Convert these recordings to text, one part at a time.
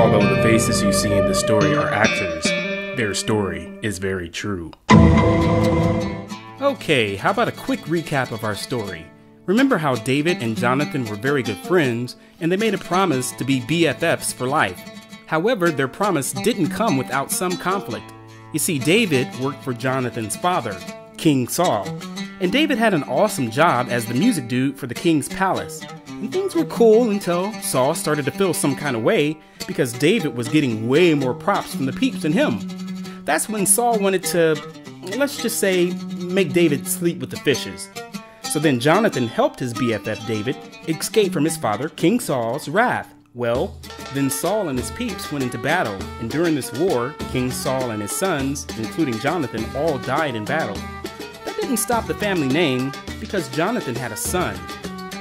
Although the faces you see in the story are actors, their story is very true. Okay, how about a quick recap of our story? Remember how David and Jonathan were very good friends, and they made a promise to be BFFs for life. However, their promise didn't come without some conflict. You see, David worked for Jonathan's father, King Saul, and David had an awesome job as the music dude for the king's palace. And things were cool until Saul started to feel some kind of way because David was getting way more props from the peeps than him. That's when Saul wanted to, let's just say, make David sleep with the fishes. So then Jonathan helped his BFF David escape from his father, King Saul's wrath. Well, then Saul and his peeps went into battle, and during this war, King Saul and his sons, including Jonathan, all died in battle. That didn't stop the family name, because Jonathan had a son.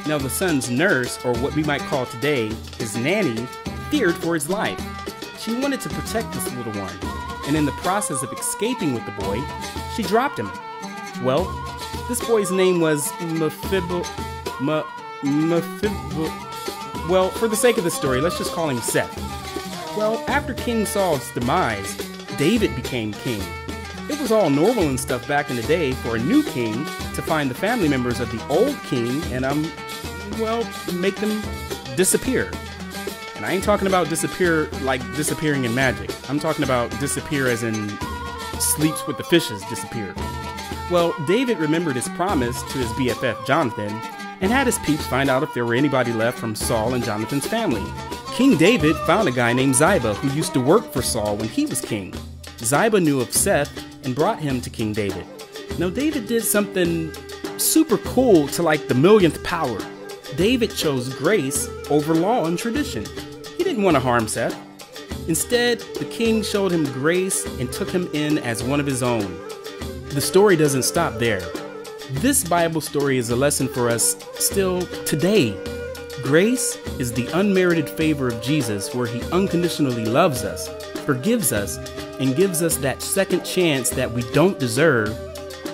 Now the son's nurse, or what we might call today, his nanny, feared for his life. She wanted to protect this little one, and in the process of escaping with the boy, she dropped him. Well, this boy's name was Well, for the sake of the story, let's just call him Seth. Well, after King Saul's demise, David became king. It was all normal and stuff back in the day for a new king to find the family members of the old king and, make them disappear. And I ain't talking about disappear like disappearing in magic. I'm talking about disappear as in sleeps with the fishes disappear. Well, David remembered his promise to his BFF Jonathan and had his peeps find out if there were anybody left from Saul and Jonathan's family. King David found a guy named Ziba who used to work for Saul when he was king. Ziba knew of Seth and brought him to King David. Now David did something super cool to like the millionth power. David chose grace over law and tradition. He didn't want to harm Seth. Instead, the king showed him grace and took him in as one of his own. The story doesn't stop there. This Bible story is a lesson for us still today. Grace is the unmerited favor of Jesus where he unconditionally loves us, forgives us, and gives us that second chance that we don't deserve,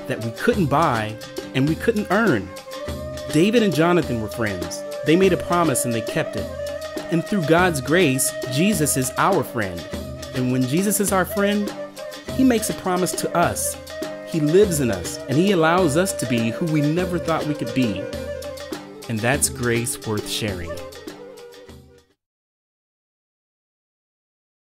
that we couldn't buy, and we couldn't earn. David and Jonathan were friends. They made a promise and they kept it. And through God's grace, Jesus is our friend. And when Jesus is our friend, he makes a promise to us. He lives in us, and he allows us to be who we never thought we could be. And that's grace worth sharing.